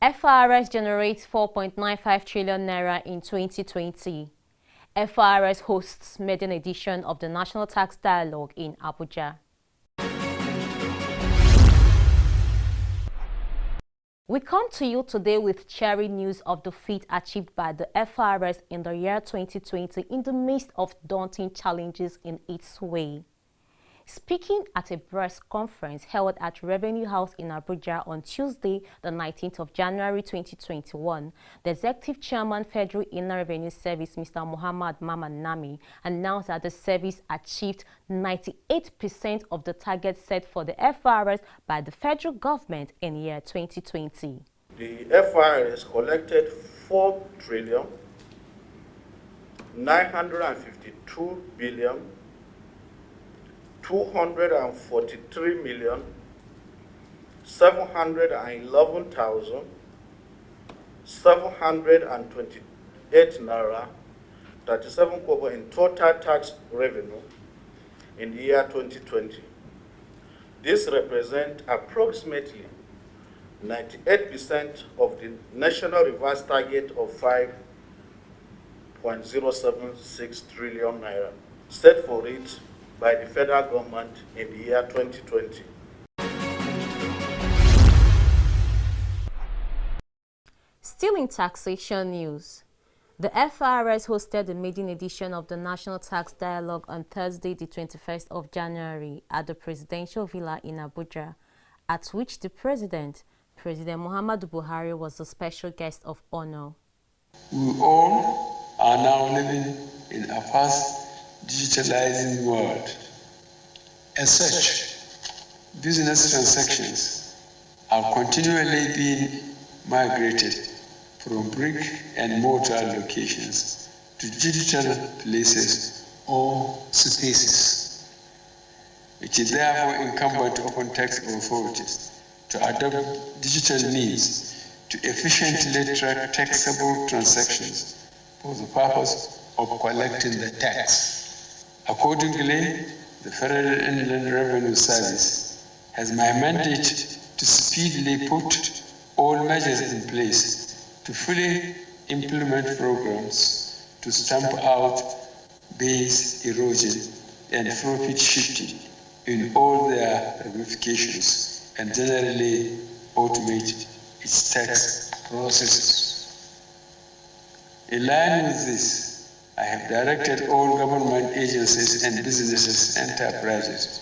FIRS generates 4.95 trillion naira in 2020. FIRS hosts maiden edition of the National Tax Dialogue in Abuja. We come to you today with cheering news of the feat achieved by the FIRS in the year 2020 in the midst of daunting challenges in its way. Speaking at a press conference held at Revenue House in Abuja on Tuesday, the 19th of January 2021, the Executive Chairman, Federal Inland Revenue Service, Mr. Muhammad Nami, announced that the service achieved 98% of the target set for the FIRS by the federal government in year 2020. The FIRS collected 4 trillion 952 billion 243,711,728 naira 37 kobo in total tax revenue in the year 2020. This represents approximately 98% of the national reverse target of 5.076 trillion naira set for it by the federal government in the year 2020. Still in taxation news, the FIRS hosted the maiden edition of the National Tax Dialogue on Thursday, the 21st of January at the Presidential Villa in Abuja, at which the President Muhammadu Buhari, was the special guest of honor. We all are now living in a fast digitalizing world. As such, business transactions are continually being migrated from brick and mortar locations to digital places or spaces. It is therefore incumbent upon tax authorities to adopt digital means to efficiently track taxable transactions for the purpose of collecting the tax. Accordingly, the Federal Inland Revenue Service has my mandate to speedily put all measures in place to fully implement programs to stamp out base erosion and profit shifting in all their ramifications and generally automate its tax processes. In line with this, I have directed all government agencies and businesses enterprises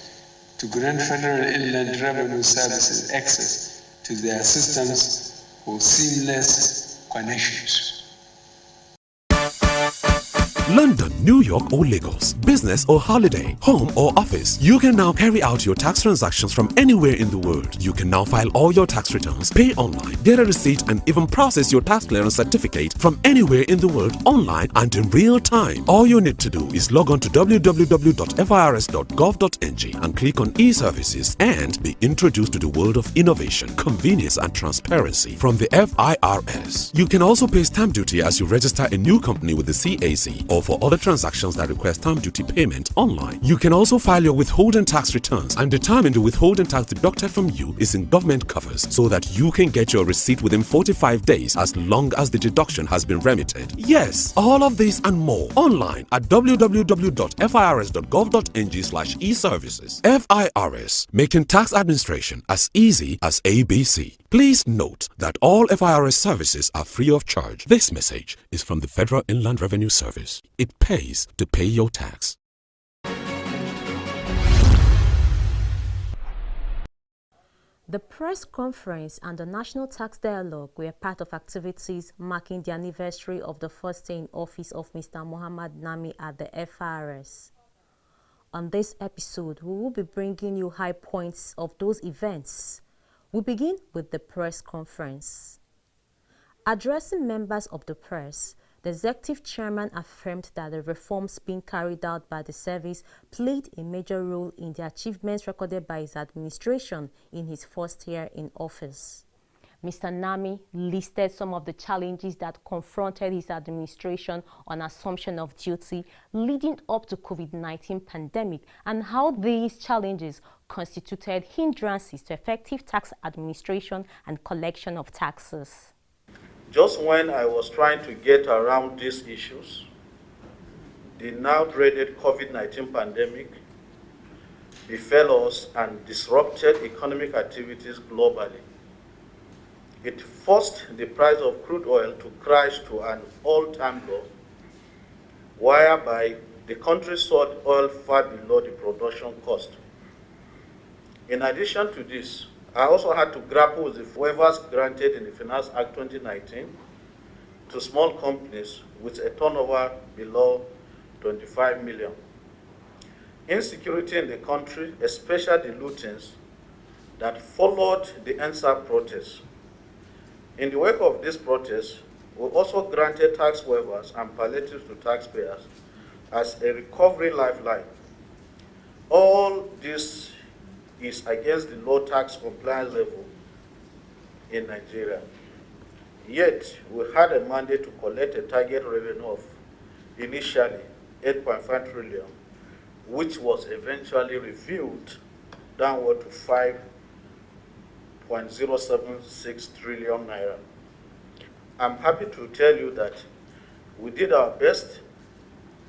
to grant Federal Inland Revenue Services access to their systems for seamless connections. London, New York or Lagos, business or holiday, home or office, you can now carry out your tax transactions from anywhere in the world. You can now file all your tax returns, pay online, get a receipt and even process your tax clearance certificate from anywhere in the world online and in real time. All you need to do is log on to www.firs.gov.ng and click on e-services and be introduced to the world of innovation, convenience and transparency from the FIRS. You can also pay stamp duty as you register a new company with the CAC or for other transactions that require stamp duty payment online. You can also file your withholding tax returns and determine the withholding tax deducted from you is in government coffers so that you can get your receipt within 45 days as long as the deduction has been remitted. Yes, all of this and more online at www.firs.gov.ng/e-services. FIRS, making tax administration as easy as ABC. Please note that all FIRS services are free of charge. This message is from the Federal Inland Revenue Service. It pays to pay your tax. The press conference and the National Tax Dialogue were part of activities marking the anniversary of the first day in office of Mr. Muhammad Nami at the FIRS. On this episode, we will be bringing you high points of those events. We begin with the press conference. Addressing members of the press, the executive chairman affirmed that the reforms being carried out by the service played a major role in the achievements recorded by his administration in his first year in office. Mr. Nami listed some of the challenges that confronted his administration on assumption of duty leading up to COVID-19 pandemic and how these challenges constituted hindrances to effective tax administration and collection of taxes. Just when I was trying to get around these issues, the now dreaded COVID-19 pandemic befell us and disrupted economic activities globally. It forced the price of crude oil to crash to an all-time low, whereby the country sold oil far below the production cost. In addition to this, I also had to grapple with the waivers granted in the Finance Act 2019 to small companies with a turnover below 25 million. Insecurity in the country, especially the lootings that followed the NSAP protests. In the wake of this protest, we also granted tax waivers and palliatives to taxpayers as a recovery lifeline. All this is against the low tax compliance level in Nigeria. Yet, we had a mandate to collect a target revenue of initially 8.5 trillion, which was eventually reviewed downward to 5.076 trillion naira. I'm happy to tell you that we did our best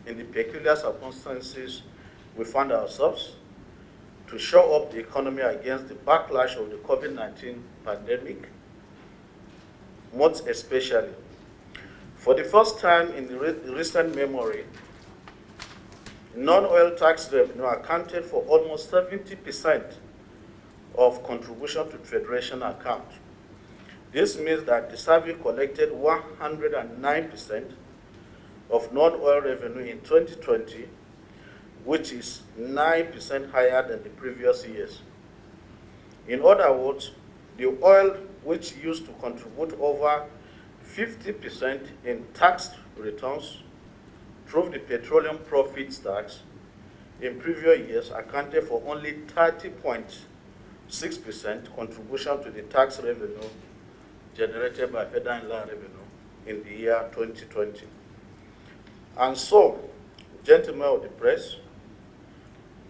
in the peculiar circumstances we found ourselves to shore up the economy against the backlash of the COVID-19 pandemic, most especially. For the first time in recent memory, non-oil tax revenue accounted for almost 70% of contribution to Federation account. This means that the service collected 109% of non-oil revenue in 2020, which is 9% higher than the previous years. In other words, the oil which used to contribute over 50% in tax returns through the petroleum profits tax in previous years accounted for only 30.6% contribution to the tax revenue generated by federal and land revenue in the year 2020. And so, gentlemen of the press,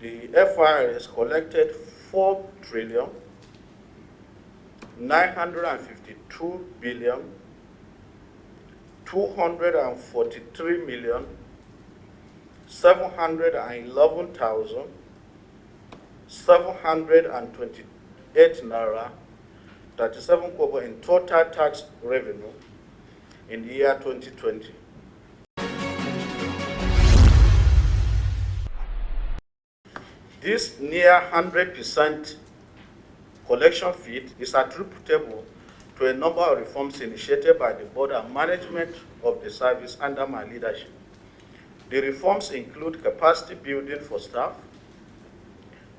the FIRS collected 4 trillion 952 billion 243 million 711,728 naira 37 kobo in total tax revenue in the year 2020. This near 100% collection feat is attributable to a number of reforms initiated by the board and management of the service under my leadership. The reforms include capacity building for staff,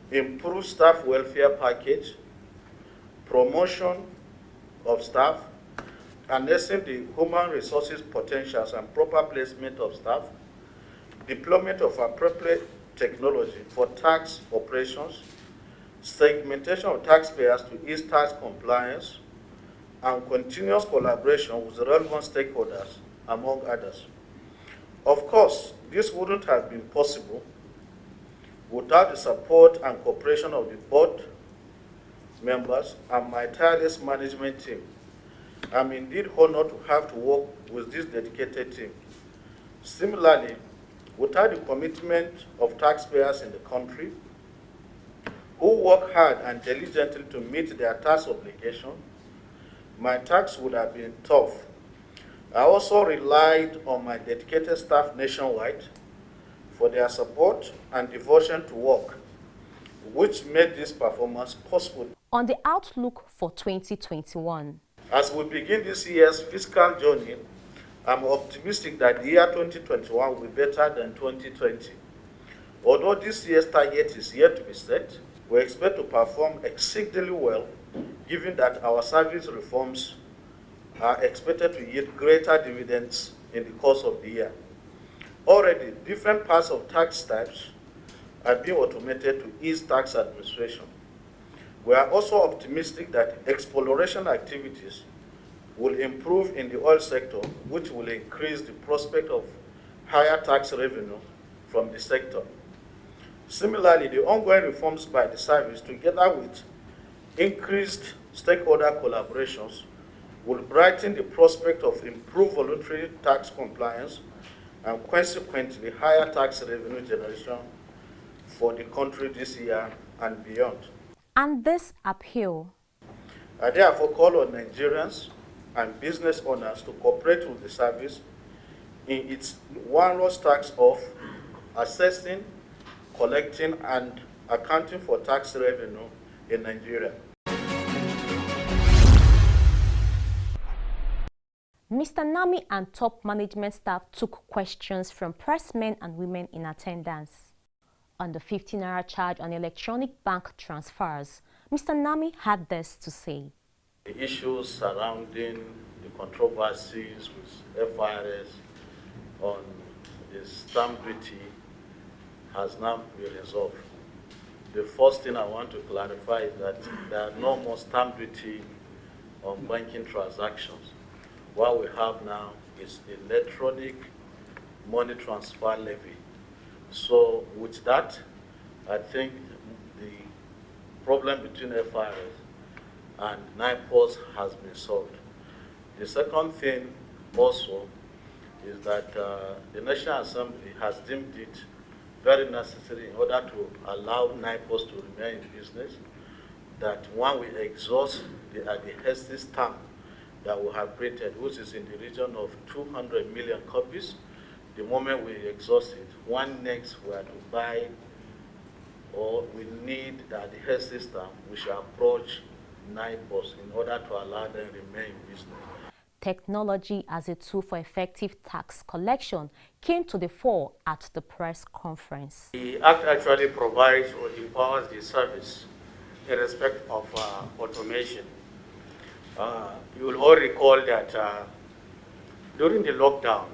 improved staff welfare package, promotion of staff, harnessing the human resources potentials and proper placement of staff, deployment of appropriate technology for tax operations, segmentation of taxpayers to ease tax compliance, and continuous collaboration with relevant stakeholders, among others. Of course, this wouldn't have been possible without the support and cooperation of the board members and my tireless management team. I'm indeed honored to have to work with this dedicated team. Similarly, without the commitment of taxpayers in the country who work hard and diligently to meet their tax obligation, my tax would have been tough. I also relied on my dedicated staff nationwide for their support and devotion to work, which made this performance possible. On the outlook for 2021. As we begin this year's fiscal journey, I'm optimistic that the year 2021 will be better than 2020. Although this year's target is yet to be set, we expect to perform exceedingly well, given that our service reforms are expected to yield greater dividends in the course of the year. Already, different parts of tax types are being automated to ease tax administration. We are also optimistic that exploration activities will improve in the oil sector, which will increase the prospect of higher tax revenue from the sector. Similarly, the ongoing reforms by the service, together with increased stakeholder collaborations, will brighten the prospect of improved voluntary tax compliance and consequently higher tax revenue generation for the country this year and beyond. And this appeal. I therefore call on Nigerians and business owners to cooperate with the service in its onerous task of assessing, collecting, and accounting for tax revenue in Nigeria. Mr. Nami and top management staff took questions from pressmen and women in attendance. On the 15-hour charge on electronic bank transfers, Mr. Nami had this to say. The issues surrounding the controversies with FIRS on the stamp duty has now been resolved. The first thing I want to clarify is that there are no more stamp duty on banking transactions. What we have now is electronic money transfer levy. So with that, I think the problem between FIRS and NIPOS has been solved. The second thing also is that the National Assembly has deemed it very necessary in order to allow NIPOS to remain in business, that when we exhaust the hasty stamp that we have printed, which is in the region of 200 million copies, the moment we exhaust it, one next we are to buy or we need the hasty stamp, we shall approach NIPOS in order to allow them to remain in business. Technology as a tool for effective tax collection came to the fore at the press conference. The Act actually provides or empowers the service in respect of automation. You will all recall that during the lockdown,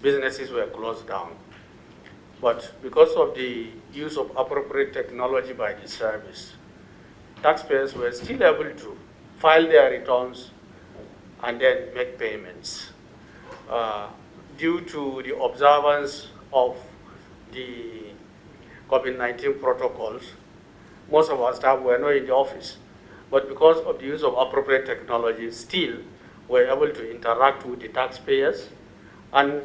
businesses were closed down. But because of the use of appropriate technology by the service, taxpayers were still able to file their returns and then make payments. Due to the observance of the COVID-19 protocols, most of our staff were not in the office. But because of the use of appropriate technology, still were able to interact with the taxpayers and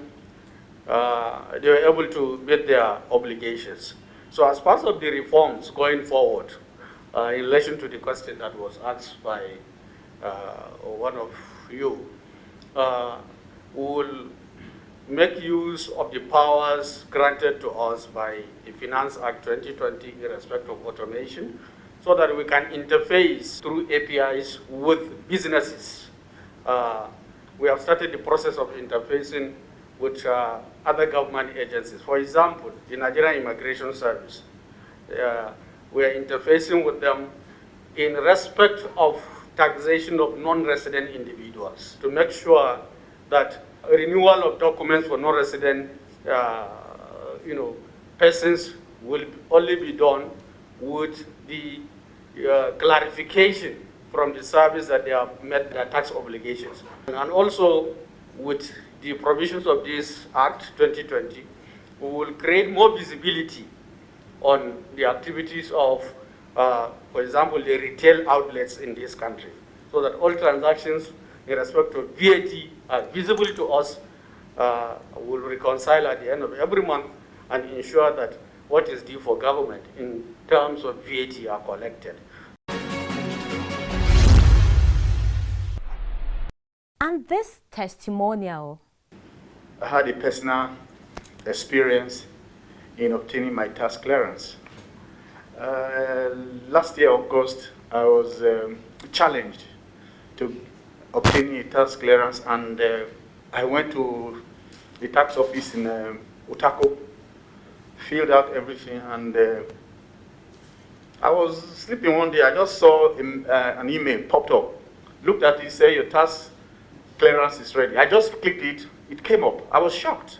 they were able to meet their obligations. So as part of the reforms going forward, in relation to the question that was asked by one of you, we will make use of the powers granted to us by the Finance Act 2020 in respect of automation, so that we can interface through APIs with businesses. We have started the process of interfacing with other government agencies. For example, the Nigerian Immigration Service. We are interfacing with them in respect of taxation of non-resident individuals to make sure that renewal of documents for non-resident persons will only be done with the clarification from the service that they have met their tax obligations. And also with the provisions of this Act 2020, we will create more visibility on the activities of, for example, the retail outlets in this country, so that all transactions in respect of VAT are visible to us. We'll reconcile at the end of every month and ensure that what is due for government in terms of VAT are collected. And this testimonial. I had a personal experience in obtaining my tax clearance. Last year, August, I was challenged to obtain a tax clearance, and I went to the tax office in Utako, filled out everything, and I was sleeping one day. I just saw an email popped up. Looked at it, said your tax clearance is ready. I just clicked it. It came up. I was shocked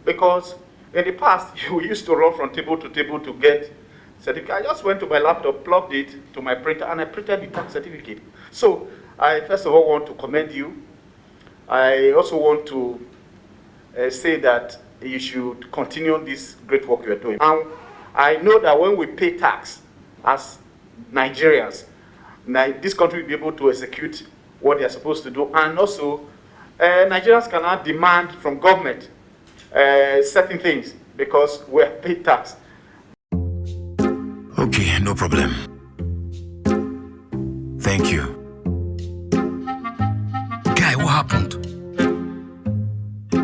because in the past, we used to run from table to table to get certificate. I just went to my laptop, plugged it to my printer, and I printed the tax certificate. So I first of all want to commend you. I also want to say that you should continue this great work you are doing. And I know that when we pay tax as Nigerians, this country will be able to execute what they are supposed to do. And also, Nigerians cannot demand from government certain things because we are paid tax. Okay, no problem. Thank you. Guy, what happened?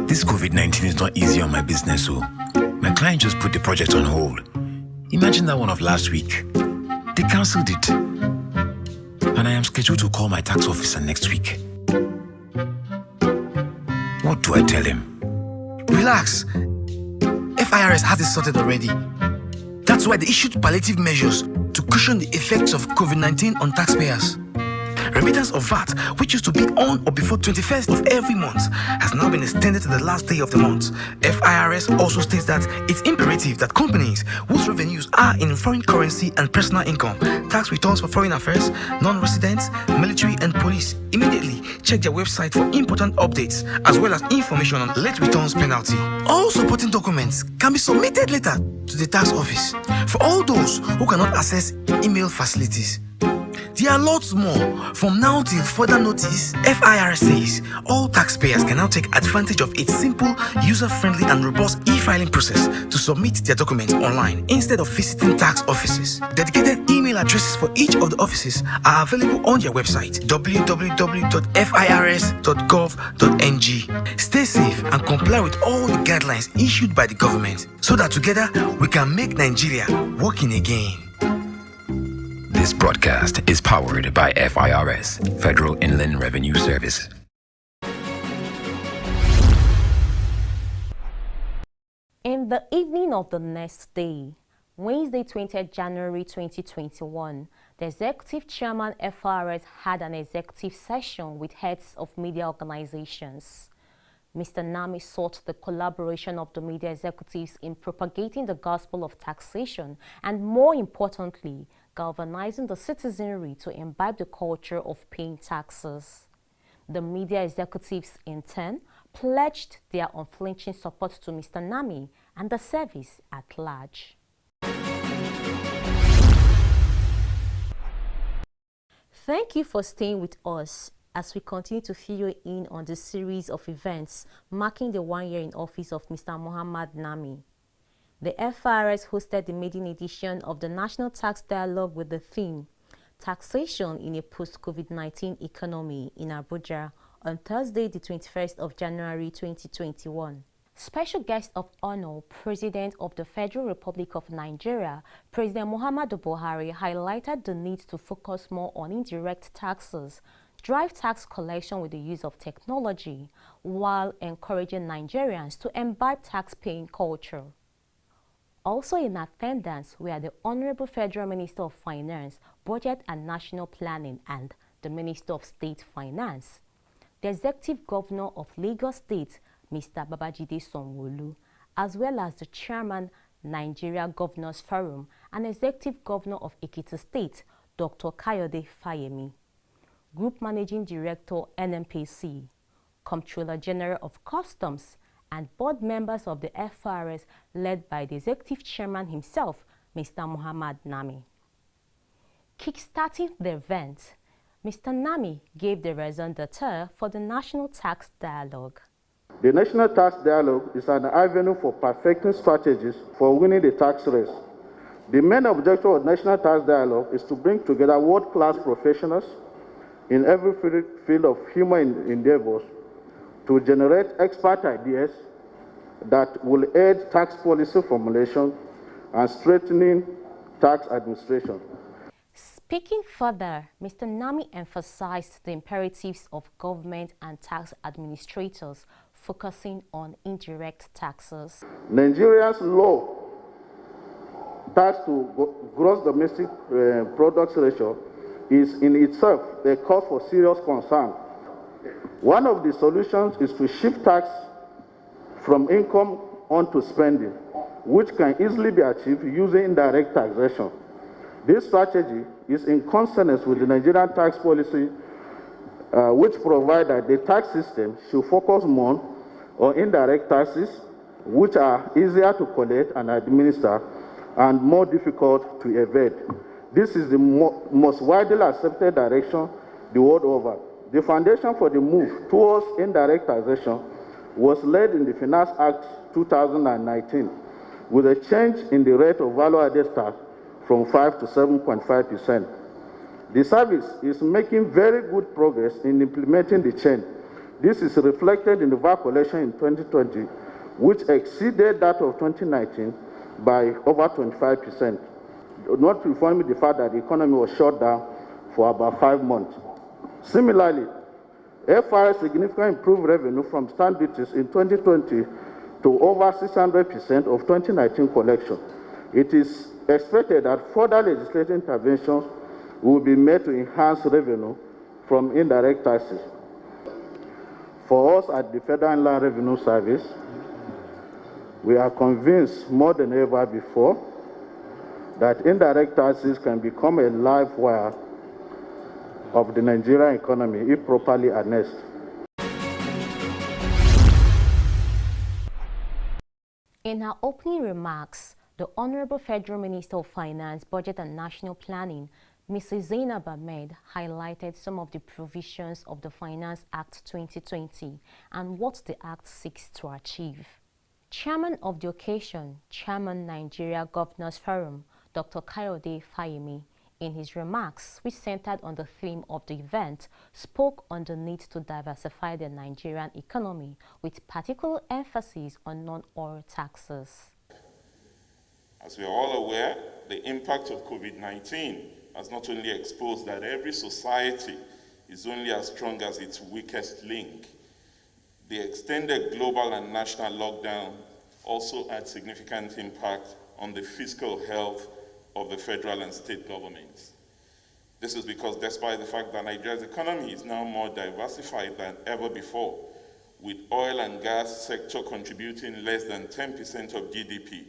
This COVID-19 is not easy on my business, so my client just put the project on hold. Imagine that one of last week. They cancelled it. And I am scheduled to call my tax officer next week. What do I tell him? Relax. FIRS has it sorted already. That's why they issued palliative measures to cushion the effects of COVID-19 on taxpayers. Remittance of VAT, which used to be on or before 21st of every month, has now been extended to the last day of the month. FIRS also states that it's imperative that companies whose revenues are in foreign currency and personal income, tax returns for foreign affairs, non-residents, military and police, immediately check their website for important updates as well as information on late returns penalty. All supporting documents can be submitted later to the tax office for all those who cannot access email facilities. There are lots more. From now till further notice, FIRS says all taxpayers can now take advantage of its simple, user-friendly and robust e-filing process to submit their documents online instead of visiting tax offices. Dedicated email addresses for each of the offices are available on their website www.firs.gov.ng. Stay safe and comply with all the guidelines issued by the government so that together we can make Nigeria working again. This broadcast is powered by FIRS, Federal Inland Revenue Service. In the evening of the next day, Wednesday 20th January 2021, the Executive Chairman FIRS had an executive session with heads of media organizations. Mr. Nami sought the collaboration of the media executives in propagating the gospel of taxation and, more importantly, galvanizing the citizenry to imbibe the culture of paying taxes. The media executives, in turn, pledged their unflinching support to Mr. Nami and the service at large. Thank you for staying with us as we continue to fill you in on the series of events marking the 1 year in office of Mr. Muhammad Nami. The FIRS hosted the maiden edition of the National Tax Dialogue with the theme, Taxation in a Post-COVID-19 Economy in Abuja on Thursday, the 21st of January 2021. Special guest of honor, President of the Federal Republic of Nigeria, President Muhammadu Buhari, highlighted the need to focus more on indirect taxes, drive tax collection with the use of technology, while encouraging Nigerians to imbibe tax-paying culture. Also in attendance were the Honorable Federal Minister of Finance, Budget and National Planning and the Minister of State Finance, the Executive Governor of Lagos State, Mr. Babajide Sanwo-Olu, as well as the Chairman, Nigeria Governors Forum and Executive Governor of Ekiti State, Dr. Kayode Fayemi, Group Managing Director, NNPC, Comptroller General of Customs, and board members of the FIRS led by the Executive Chairman himself, Mr. Muhammad Nami. Kickstarting the event, Mr. Nami gave the raison d'etre for the National Tax Dialogue. The National Tax Dialogue is an avenue for perfecting strategies for winning the tax race. The main objective of National Tax Dialogue is to bring together world-class professionals in every field of human endeavors to generate expert ideas that will aid tax policy formulation and strengthening tax administration. Speaking further, Mr. Nami emphasized the imperatives of government and tax administrators focusing on indirect taxes. Nigeria's low tax to gross domestic product ratio is in itself a cause for serious concern. One of the solutions is to shift tax from income onto spending. which can easily be achieved using indirect taxation. This strategy is in consonance with the Nigerian tax policy, which provides that the tax system should focus more on indirect taxes, which are easier to collect and administer and more difficult to evade. This is the most widely accepted direction the world over. The foundation for the move towards indirect taxation was laid in the Finance Act 2019 with a change in the rate of value-added tax from 5 to 7.5%. The service is making very good progress in implementing the change. This is reflected in the VAT collection in 2020, which exceeded that of 2019 by over 25%, notwithstanding the fact that the economy was shut down for about 5 months. Similarly, FIRS significantly improved revenue from stamp duties in 2020 to over 600% of 2019 collection. It is expected that further legislative interventions will be made to enhance revenue from indirect taxes. For us at the Federal Inland Revenue Service, we are convinced more than ever before that indirect taxes can become a live wire of the Nigerian economy if properly harnessed. In her opening remarks, the Honorable Federal Minister of Finance, Budget and National Planning, Mrs. Zainab Ahmed, highlighted some of the provisions of the Finance Act 2020 and what the Act seeks to achieve. Chairman of the occasion, Chairman Nigeria Governors Forum, Dr. Kayode Fayemi, in his remarks, which centered on the theme of the event, spoke on the need to diversify the Nigerian economy with particular emphasis on non-oil taxes. As we are all aware, the impact of COVID-19 has not only exposed that every society is only as strong as its weakest link. The extended global and national lockdown also had significant impact on the fiscal health of the federal and state governments. This is because despite the fact that Nigeria's economy is now more diversified than ever before, with oil and gas sector contributing less than 10% of GDP,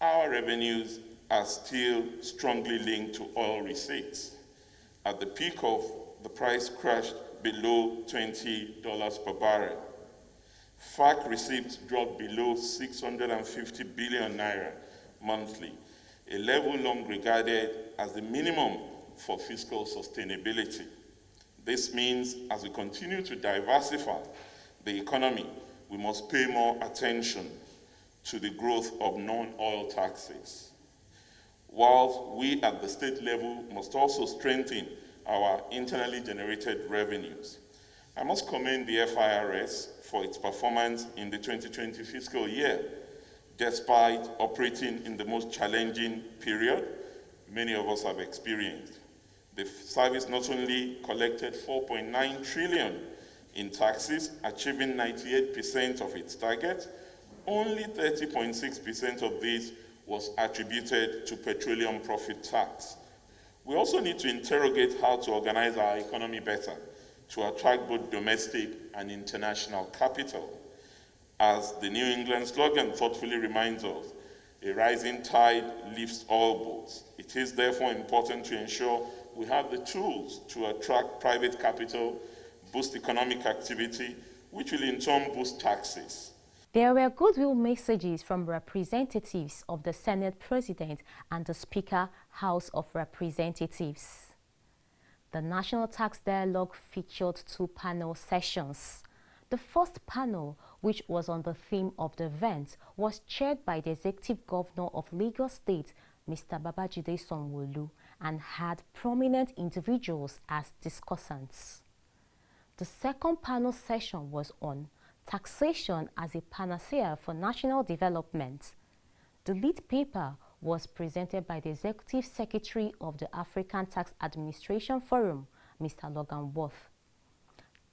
our revenues are still strongly linked to oil receipts. At the peak of the price crashed below $20 per barrel. FAC receipts dropped below 650 billion naira monthly, a level long regarded as the minimum for fiscal sustainability. This means as we continue to diversify the economy, we must pay more attention to the growth of non-oil taxes. While we at the state level must also strengthen our internally generated revenues. I must commend the FIRS for its performance in the 2020 fiscal year, despite operating in the most challenging period many of us have experienced. The service not only collected 4.9 trillion in taxes, achieving 98% of its target, only 30.6% of this was attributed to petroleum profit tax. We also need to interrogate how to organize our economy better to attract both domestic and international capital. As the New England slogan thoughtfully reminds us, a rising tide lifts all boats. It is therefore important to ensure we have the tools to attract private capital, boost economic activity, which will in turn boost taxes. There were goodwill messages from representatives of the Senate President and the Speaker, House of Representatives. The National Tax Dialogue featured 2 panel sessions. The first panel, which was on the theme of the event, was chaired by the Executive Governor of Lagos State, Mr. Babajide Sanwo-Olu, and had prominent individuals as discussants. The second panel session was on Taxation as a Panacea for National Development. The lead paper was presented by the Executive Secretary of the African Tax Administration Forum, Mr. Logan Worth.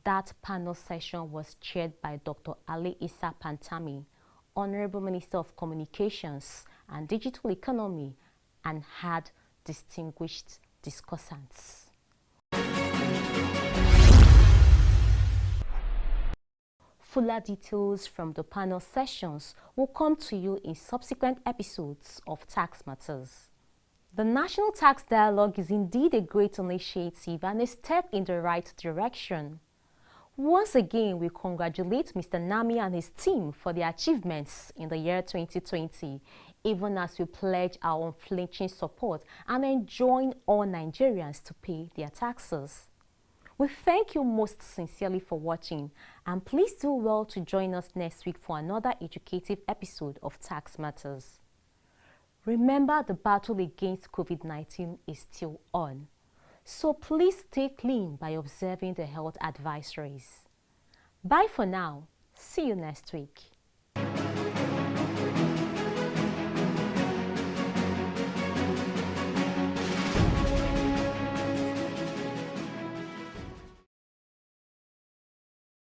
That panel session was chaired by Dr. Ali Issa Pantami, Honorable Minister of Communications and Digital Economy, and had distinguished discussants. Fuller details from the panel sessions will come to you in subsequent episodes of Tax Matters. The National Tax Dialogue is indeed a great initiative and a step in the right direction. Once again, we congratulate Mr. Nami and his team for their achievements in the year 2020, even as we pledge our unflinching support and enjoin all Nigerians to pay their taxes. We thank you most sincerely for watching, and please do well to join us next week for another educative episode of Tax Matters. Remember, the battle against COVID-19 is still on, so please stay clean by observing the health advisories. Bye for now. See you next week.